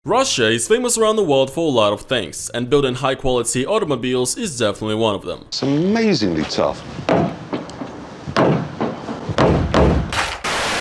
Russia is famous around the world for a lot of things, and building high-quality automobiles is definitely one of them. It's amazingly tough.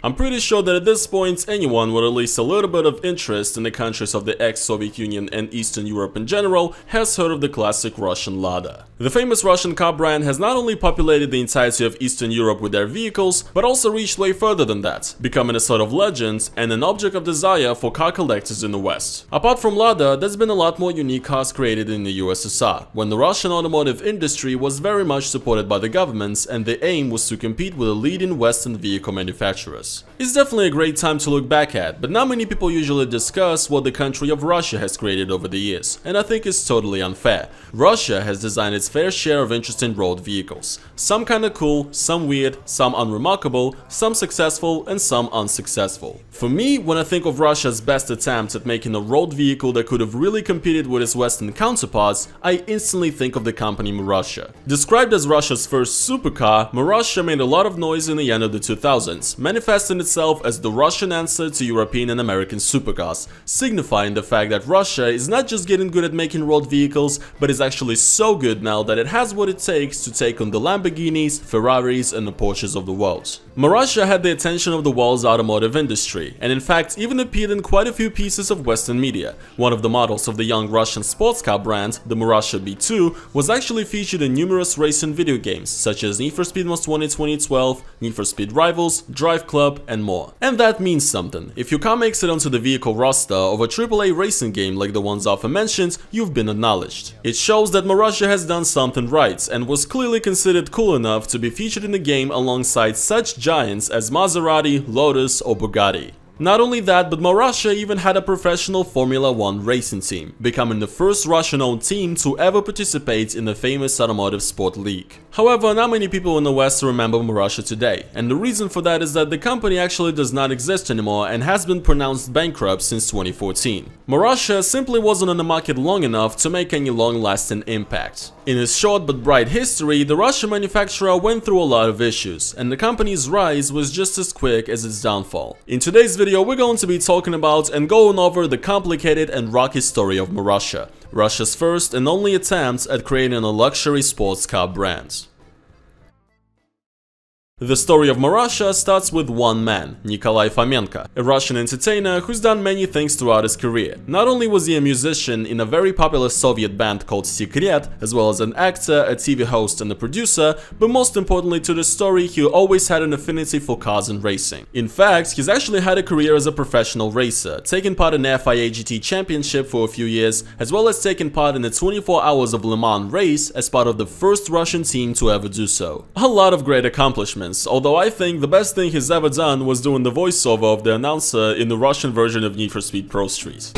I'm pretty sure that at this point anyone with at least a little bit of interest in the countries of the ex-Soviet Union and Eastern Europe in general has heard of the classic Russian Lada. The famous Russian car brand has not only populated the entirety of Eastern Europe with their vehicles, but also reached way further than that, becoming a sort of legend and an object of desire for car collectors in the West. Apart from Lada, there's been a lot more unique cars created in the USSR, when the Russian automotive industry was very much supported by the governments and the aim was to compete with the leading Western vehicle manufacturers. It's definitely a great time to look back at, but not many people usually discuss what the country of Russia has created over the years, and I think it's totally unfair. Russia has designed its fair share of interesting road vehicles. Some kinda cool, some weird, some unremarkable, some successful, and some unsuccessful. For me, when I think of Russia's best attempt at making a road vehicle that could have really competed with its Western counterparts, I instantly think of the company Marussia. Described as Russia's first supercar, Marussia made a lot of noise in the end of the 2000s, manifesting itself as the Russian answer to European and American supercars, signifying the fact that Russia is not just getting good at making road vehicles, but is actually so good now that it has what it takes to take on the Lamborghinis, Ferraris, and the Porsches of the world. Marussia had the attention of the world's automotive industry, and in fact even appeared in quite a few pieces of Western media. One of the models of the young Russian sports car brand, the Marussia B2, was actually featured in numerous racing video games, such as Need for Speed Most Wanted 2012, Need for Speed Rivals, DriveClub, and more. And that means something. If your car makes it onto the vehicle roster of a AAA racing game like the ones often mentioned, you've been acknowledged. It shows that Marussia has done something right, and was clearly considered cool enough to be featured in the game alongside such giants as Maserati, Lotus, or Bugatti. Not only that, but Marussia even had a professional Formula 1 racing team, becoming the first Russian-owned team to ever participate in the famous automotive sport league. However, not many people in the West remember Marussia today, and the reason for that is that the company actually does not exist anymore and has been pronounced bankrupt since 2014. Marussia simply wasn't on the market long enough to make any long-lasting impact. In its short but bright history, the Russian manufacturer went through a lot of issues, and the company's rise was just as quick as its downfall. In today's video, we're going to be talking about and going over the complicated and rocky story of Marussia, Russia's first and only attempt at creating a luxury sports car brand. The story of Marussia starts with one man, Nikolai Fomenko, a Russian entertainer who's done many things throughout his career. Not only was he a musician in a very popular Soviet band called Secret, as well as an actor, a TV host and a producer, but most importantly to the story, he always had an affinity for cars and racing. In fact, he's actually had a career as a professional racer, taking part in the FIA GT Championship for a few years, as well as taking part in the 24 Hours of Le Mans race as part of the first Russian team to ever do so. A lot of great accomplishments. Although I think the best thing he's ever done was doing the voiceover of the announcer in the Russian version of Need for Speed Pro Street.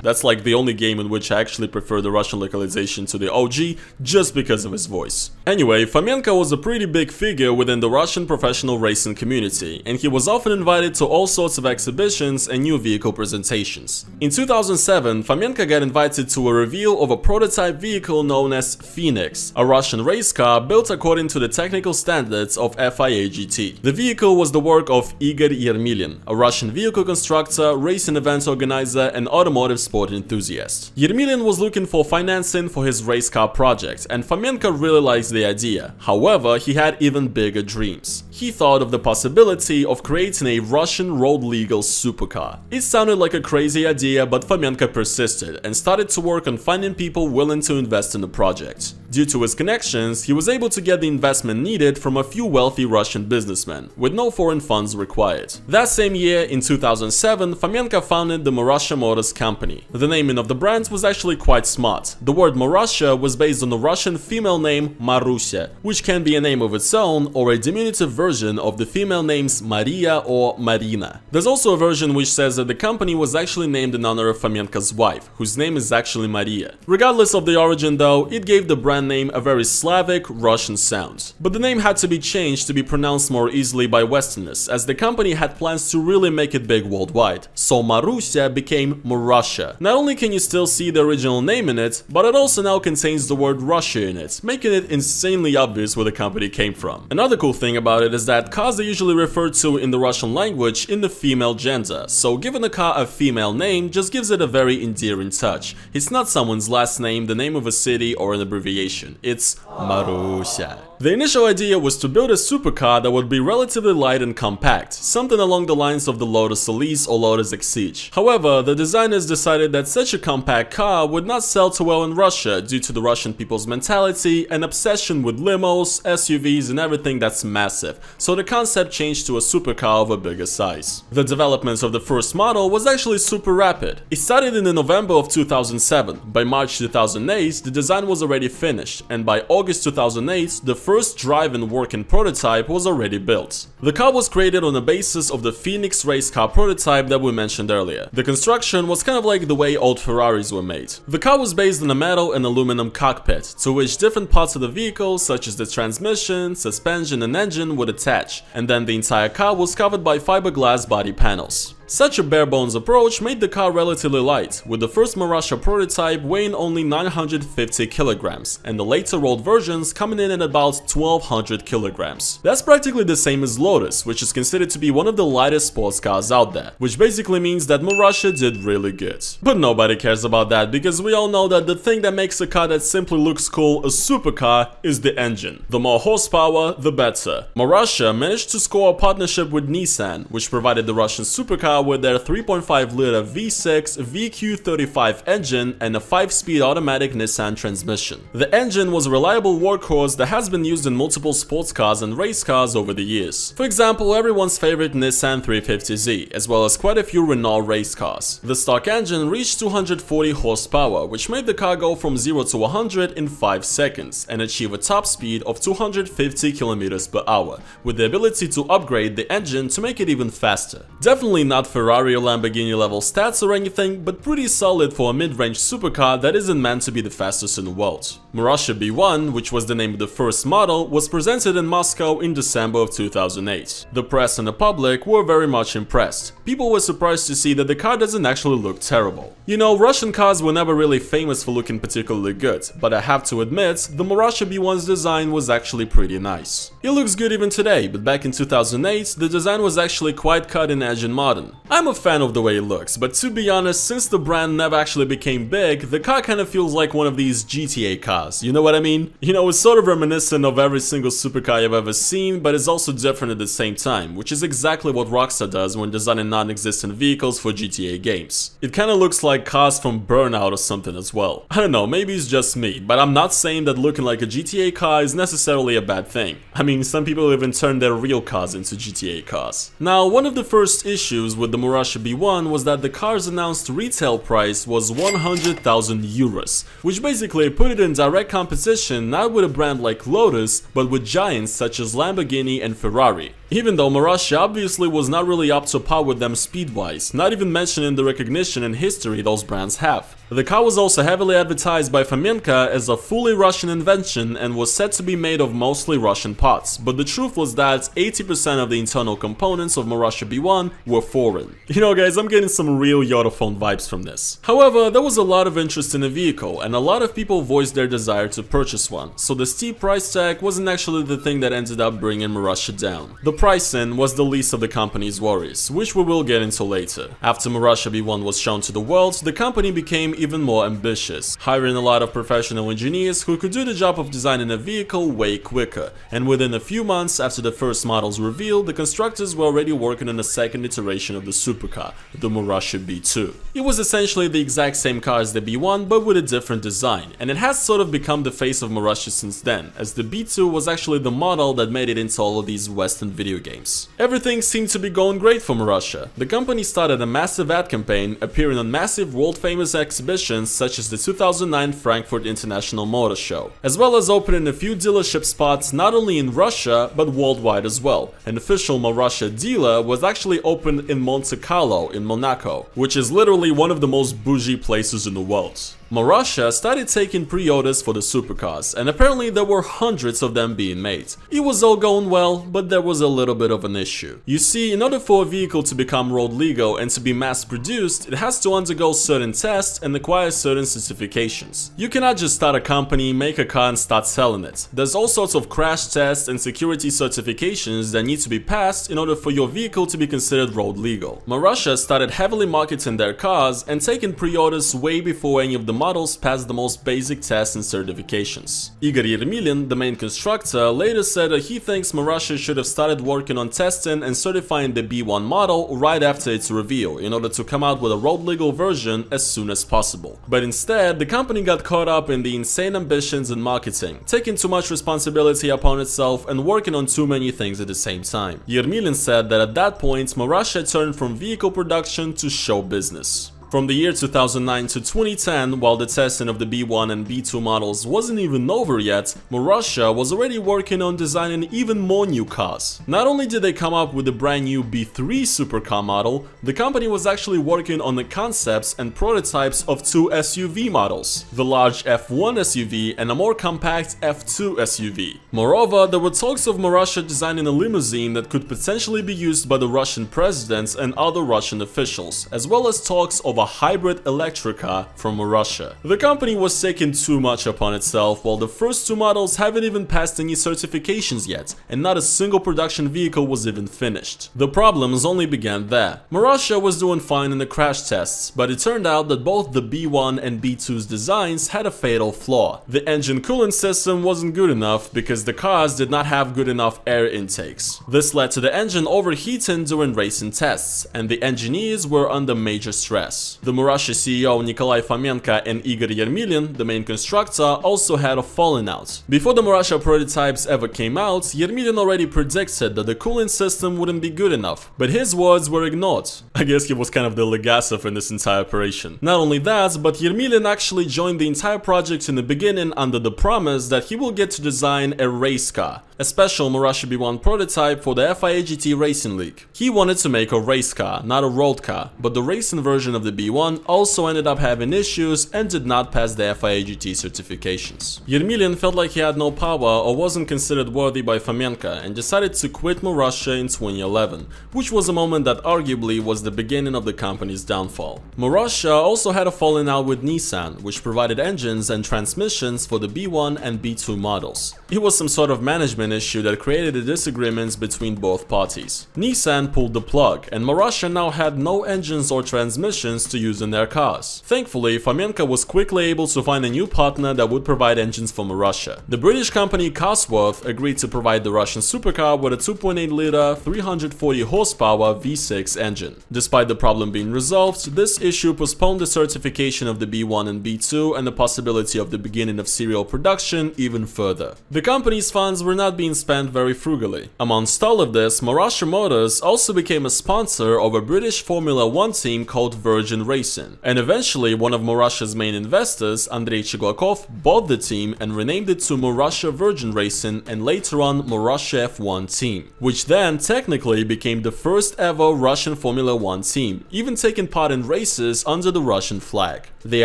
That's like the only game in which I actually prefer the Russian localization to the OG, just because of his voice. Anyway, Fomenko was a pretty big figure within the Russian professional racing community, and he was often invited to all sorts of exhibitions and new vehicle presentations. In 2007, Fomenko got invited to a reveal of a prototype vehicle known as Phoenix, a Russian race car built according to the technical standards of FIA GT. The vehicle was the work of Igor Yermilin, a Russian vehicle constructor, racing event organizer, and automotive sport enthusiast. Yermilin was looking for financing for his race car project, and Fomenko really liked the idea. However, he had even bigger dreams. He thought of the possibility of creating a Russian road-legal supercar. It sounded like a crazy idea, but Fomenko persisted and started to work on finding people willing to invest in the project. Due to his connections, he was able to get the investment needed from a few wealthy Russian businessmen, with no foreign funds required. That same year, in 2007, Fomenko founded the Marussia Motors company. The naming of the brand was actually quite smart. The word Marussia was based on the Russian female name Marussia, which can be a name of its own or a diminutive version of the female names Maria or Marina. There's also a version which says that the company was actually named in honor of Fomenko's wife, whose name is actually Maria. Regardless of the origin though, it gave the brand name a very Slavic, Russian sound. But the name had to be changed to be pronounced more easily by Westerners, as the company had plans to really make it big worldwide. So Marussia became name Marussia. Not only can you still see the original name in it, but it also now contains the word Russia in it, making it insanely obvious where the company came from. Another cool thing about it is that cars are usually referred to in the Russian language in the female gender, so giving a car a female name just gives it a very endearing touch. It's not someone's last name, the name of a city, or an abbreviation. It's Marussia. The initial idea was to build a supercar that would be relatively light and compact, something along the lines of the Lotus Elise or Lotus Exige. However, the designers decided that such a compact car would not sell too well in Russia due to the Russian people's mentality and obsession with limos, SUVs and everything that's massive, so the concept changed to a supercar of a bigger size. The development of the first model was actually super rapid. It started in the November of 2007. By March 2008, the design was already finished, and by August 2008, the first drive-in working prototype was already built. The car was created on the basis of the Phoenix race car prototype that we mentioned earlier. The construction was kind of like the way old Ferraris were made. The car was based on a metal and aluminum cockpit, to which different parts of the vehicle, such as the transmission, suspension and engine, would attach, and then the entire car was covered by fiberglass body panels. Such a bare-bones approach made the car relatively light, with the first Marussia prototype weighing only 950 kilograms, and the later rolled versions coming in at about 1200 kilograms. That's practically the same as Lotus, which is considered to be one of the lightest sports cars out there, which basically means that Marussia did really good. But nobody cares about that, because we all know that the thing that makes a car that simply looks cool a supercar is the engine. The more horsepower, the better. Marussia managed to score a partnership with Nissan, which provided the Russian supercar with their 3.5-liter V6 VQ35 engine and a 5-speed automatic Nissan transmission. The engine was a reliable workhorse that has been used in multiple sports cars and race cars over the years. For example, everyone's favorite Nissan 350Z, as well as quite a few Renault race cars. The stock engine reached 240 horsepower, which made the car go from 0 to 100 in 5 seconds and achieve a top speed of 250 km per hour, with the ability to upgrade the engine to make it even faster. Definitely not Ferrari or Lamborghini level stats or anything, but pretty solid for a mid-range supercar that isn't meant to be the fastest in the world. Marussia B1, which was the name of the first model, was presented in Moscow in December of 2008. The press and the public were very much impressed. People were surprised to see that the car doesn't actually look terrible. You know, Russian cars were never really famous for looking particularly good, but I have to admit, the Marussia B1's design was actually pretty nice. It looks good even today, but back in 2008, the design was actually quite cutting edge and modern. I'm a fan of the way it looks, but to be honest, since the brand never actually became big, the car kind of feels like one of these GTA cars, you know what I mean? You know, it's sort of reminiscent of every single supercar you've ever seen, but it's also different at the same time, which is exactly what Rockstar does when designing non-existent vehicles for GTA games. It kinda looks like cars from Burnout or something as well. I don't know, maybe it's just me, but I'm not saying that looking like a GTA car is necessarily a bad thing. I mean, some people even turn their real cars into GTA cars. Now, one of the first issues with the Marussia B1 was that the car's announced retail price was 100,000 euros, which basically put it in direct competition not with a brand like Lotus, but with giants such as Lamborghini and Ferrari. Even though Marussia obviously was not really up to par with them speed-wise, not even mentioning the recognition and history those brands have. The car was also heavily advertised by Fomenko as a fully Russian invention and was said to be made of mostly Russian parts, but the truth was that 80% of the internal components of Marussia B1 were foreign. You know guys, I'm getting some real Yodaphone vibes from this. However, there was a lot of interest in the vehicle and a lot of people voiced their desire to purchase one, so the steep price tag wasn't actually the thing that ended up bringing Marussia down. The pricing was the least of the company's worries, which we will get into later. After Marussia B1 was shown to the world, the company became even more ambitious, hiring a lot of professional engineers who could do the job of designing a vehicle way quicker, and within a few months after the first models revealed, the constructors were already working on a second iteration of the supercar, the Marussia B2. It was essentially the exact same car as the B1 but with a different design, and it has sort of become the face of Marussia since then, as the B2 was actually the model that made it into all of these Western video games. Everything seemed to be going great for Marussia. The company started a massive ad campaign, appearing on massive world-famous exhibitions such as the 2009 Frankfurt International Motor Show, as well as opening a few dealership spots not only in Russia but worldwide as well. An official Marussia dealer was actually opened in Monte Carlo in Monaco, which is literally one of the most bougie places in the world. Marussia started taking pre-orders for the supercars, and apparently there were hundreds of them being made. It was all going well, but there was a little bit of an issue. You see, in order for a vehicle to become road legal and to be mass-produced, it has to undergo certain tests and acquire certain certifications. You cannot just start a company, make a car and start selling it. There's all sorts of crash tests and security certifications that need to be passed in order for your vehicle to be considered road legal. Marussia started heavily marketing their cars and taking pre-orders way before any of the models passed the most basic tests and certifications. Igor Yermilin, the main constructor, later said that he thinks Marussia should have started working on testing and certifying the B1 model right after its reveal in order to come out with a road legal version as soon as possible. But instead, the company got caught up in the insane ambitions in marketing, taking too much responsibility upon itself and working on too many things at the same time. Yermilin said that at that point, Marussia turned from vehicle production to show business. From the year 2009 to 2010, while the testing of the B1 and B2 models wasn't even over yet, Marussia was already working on designing even more new cars. Not only did they come up with the brand new B3 supercar model, the company was actually working on the concepts and prototypes of two SUV models, the large F1 SUV and a more compact F2 SUV. Moreover, there were talks of Marussia designing a limousine that could potentially be used by the Russian president and other Russian officials, as well as talks of a hybrid electric car from Marussia. The company was taking too much upon itself, while the first two models haven't even passed any certifications yet, and not a single production vehicle was even finished. The problems only began there. Marussia was doing fine in the crash tests, but it turned out that both the B1 and B2's designs had a fatal flaw. The engine cooling system wasn't good enough because the cars did not have good enough air intakes. This led to the engine overheating during racing tests, and the engineers were under major stress. The Marussia CEO Nikolai Fomenko and Igor Yermilin, the main constructor, also had a falling out. Before the Marussia prototypes ever came out, Yermilin already predicted that the cooling system wouldn't be good enough, but his words were ignored. I guess he was kind of the Legasov in this entire operation. Not only that, but Yermilin actually joined the entire project in the beginning under the promise that he will get to design a race car, a special Marussia B1 prototype for the FIA GT Racing League. He wanted to make a race car, not a road car, but the racing version of the B1 also ended up having issues and did not pass the FIA GT certifications. Yermilin felt like he had no power or wasn't considered worthy by Fomenko and decided to quit Marussia in 2011, which was a moment that arguably was the beginning of the company's downfall. Marussia also had a falling out with Nissan, which provided engines and transmissions for the B1 and B2 models. It was some sort of management issue that created a disagreement between both parties. Nissan pulled the plug, and Marussia now had no engines or transmissions to use in their cars. Thankfully, Fomenko was quickly able to find a new partner that would provide engines for Marussia. The British company Cosworth agreed to provide the Russian supercar with a 2.8-liter, 340 horsepower V6 engine. Despite the problem being resolved, this issue postponed the certification of the B1 and B2 and the possibility of the beginning of serial production even further. The company's funds were not being spent very frugally. Amongst all of this, Marussia Motors also became a sponsor of a British Formula 1 team called Virgin Racing, and eventually one of Marussia's main investors, Andrei Cheglakov, bought the team and renamed it to Marussia Virgin Racing and later on Marussia F1 team, which then technically became the first ever Russian Formula 1 team, even taking part in races under the Russian flag. The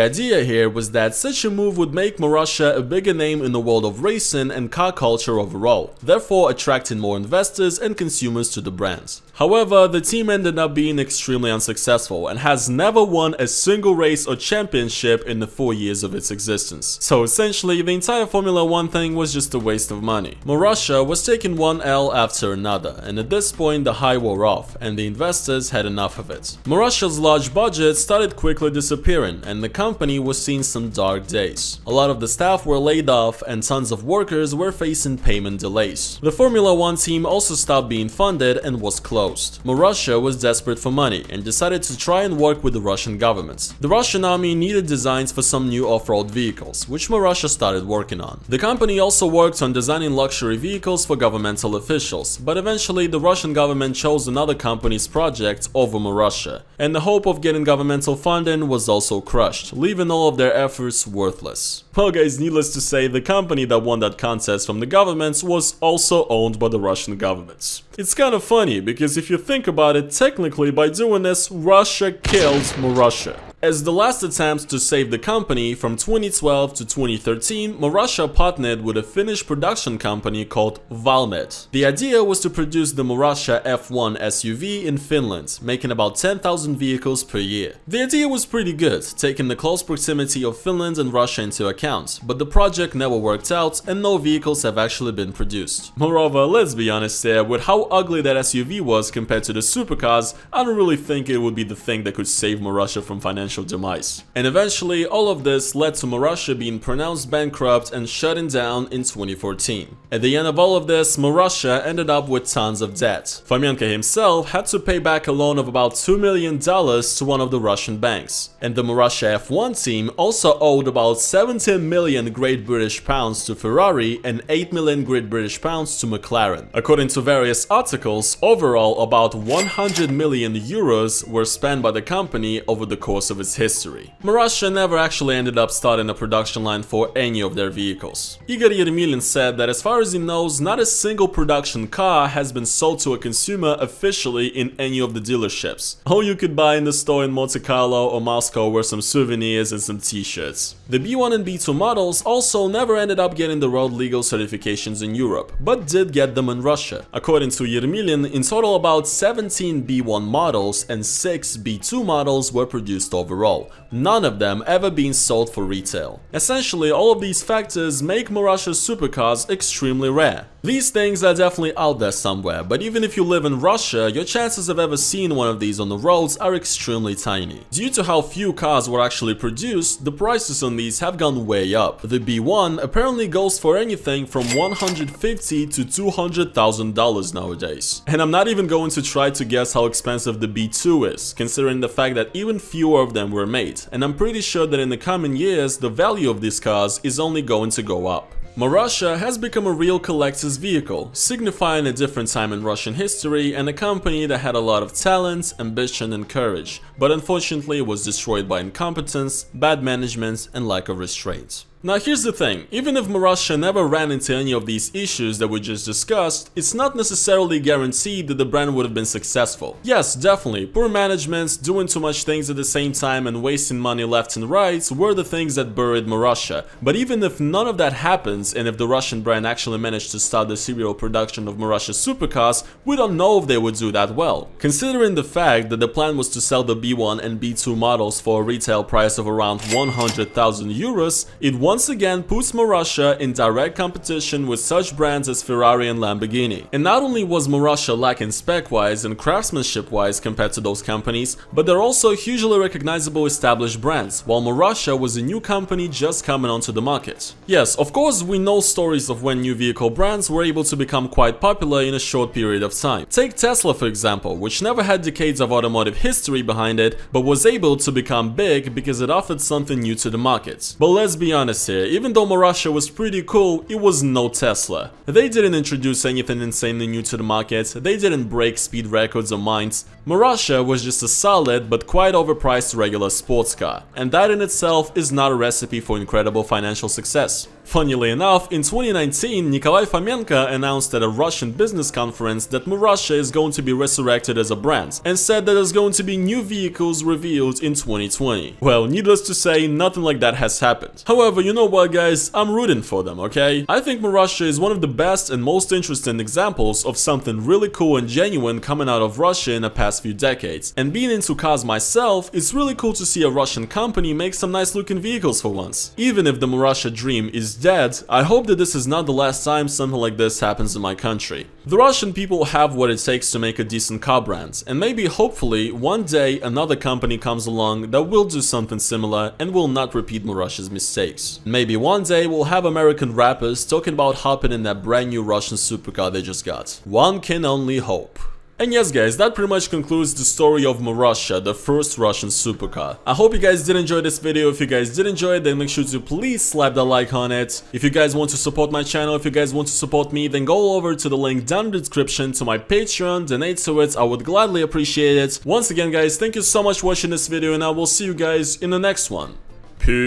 idea here was that such a move would make Marussia a bigger name in the world of racing and car culture overall, therefore attracting more investors and consumers to the brands. However, the team ended up being extremely unsuccessful and has never won a single race or championship in the 4 years of its existence. So essentially, the entire Formula 1 thing was just a waste of money. Marussia was taking one L after another, and at this point the high wore off, and the investors had enough of it. Marussia's large budget started quickly disappearing, and the company was seeing some dark days. A lot of the staff were laid off, and tons of workers were facing payment delays. The Formula 1 team also stopped being funded and was closed. Marussia was desperate for money and decided to try and work with the Russian government. The Russian army needed designs for some new off-road vehicles, which Marussia started working on. The company also worked on designing luxury vehicles for governmental officials, but eventually the Russian government chose another company's project over Marussia, and the hope of getting governmental funding was also crushed, leaving all of their efforts worthless. Well guys, needless to say, the company that won that contest from the government was also owned by the Russian government. It's kind of funny, because if you think about it, technically by doing this, Russia killed Marussia. As the last attempt to save the company, from 2012 to 2013, Marussia partnered with a Finnish production company called Valmet. The idea was to produce the Marussia F1 SUV in Finland, making about 10,000 vehicles per year. The idea was pretty good, taking the close proximity of Finland and Russia into account, but the project never worked out and no vehicles have actually been produced. Moreover, let's be honest here, with how ugly that SUV was compared to the supercars, I don't really think it would be the thing that could save Marussia from financial demise. And eventually, all of this led to Marussia being pronounced bankrupt and shutting down in 2014. At the end of all of this, Marussia ended up with tons of debt. Fomenko himself had to pay back a loan of about $2 million to one of the Russian banks. And the Marussia F1 team also owed about 17 million Great British pounds to Ferrari and 8 million Great British pounds to McLaren. According to various articles, overall about 100 million euros were spent by the company over the course of its history. Marussia never actually ended up starting a production line for any of their vehicles. Igor Yermilin said that as far as he knows, not a single production car has been sold to a consumer officially in any of the dealerships. All you could buy in the store in Monte Carlo or Moscow were some souvenirs and some t-shirts. The B1 and B2 models also never ended up getting the road legal certifications in Europe, but did get them in Russia. According to Yermilin, in total about 17 B1 models and 6 B2 models were produced overall, none of them ever being sold for retail. Essentially, all of these factors make Marussia supercars extremely rare. These things are definitely out there somewhere, but even if you live in Russia, your chances of ever seeing one of these on the roads are extremely tiny. Due to how few cars were actually produced, the prices on these have gone way up. The B1 apparently goes for anything from $150,000 to $200,000 nowadays. And I'm not even going to try to guess how expensive the B2 is, considering the fact that even fewer of them were made, and I'm pretty sure that in the coming years, the value of these cars is only going to go up. Marussia has become a real collector's vehicle, signifying a different time in Russian history and a company that had a lot of talent, ambition and courage, but unfortunately was destroyed by incompetence, bad management and lack of restraint. Now here's the thing, even if Marussia never ran into any of these issues that we just discussed, it's not necessarily guaranteed that the brand would have been successful. Yes, definitely, poor management, doing too much things at the same time and wasting money left and right were the things that buried Marussia. But even if none of that happens and if the Russian brand actually managed to start the serial production of Marussia supercars, we don't know if they would do that well. Considering the fact that the plan was to sell the B1 and B2 models for a retail price of around 100,000 euros, it once again puts Marussia in direct competition with such brands as Ferrari and Lamborghini. And not only was Marussia lacking spec-wise and craftsmanship-wise compared to those companies, but they're also hugely recognizable established brands, while Marussia was a new company just coming onto the market. Yes, of course we know stories of when new vehicle brands were able to become quite popular in a short period of time. Take Tesla for example, which never had decades of automotive history behind it, but was able to become big because it offered something new to the market. But let's be honest here, even though Marussia was pretty cool, it was no Tesla. They didn't introduce anything insanely new to the market, they didn't break speed records or minds. Marussia was just a solid but quite overpriced regular sports car, and that in itself is not a recipe for incredible financial success. Funnily enough, in 2019, Nikolai Fomenko announced at a Russian business conference that Marussia is going to be resurrected as a brand, and said that there's going to be new vehicles revealed in 2020. Well, needless to say, nothing like that has happened. However, you know what guys, I'm rooting for them, okay? I think Marussia is one of the best and most interesting examples of something really cool and genuine coming out of Russia in the past few decades. And being into cars myself, it's really cool to see a Russian company make some nice looking vehicles for once. Even if the Marussia dream is dead, I hope that this is not the last time something like this happens in my country. The Russian people have what it takes to make a decent car brand, and maybe hopefully one day another company comes along that will do something similar and will not repeat Marussia's mistakes. Maybe one day we'll have American rappers talking about hopping in that brand new Russian supercar they just got. One can only hope. And yes guys, that pretty much concludes the story of Marussia, the first Russian supercar. I hope you guys did enjoy this video. If you guys did enjoy it, then make sure to please slap that like on it. If you guys want to support my channel, if you guys want to support me, then go over to the link down in the description to my Patreon, donate to it, I would gladly appreciate it. Once again guys, thank you so much for watching this video and I will see you guys in the next one. Peace.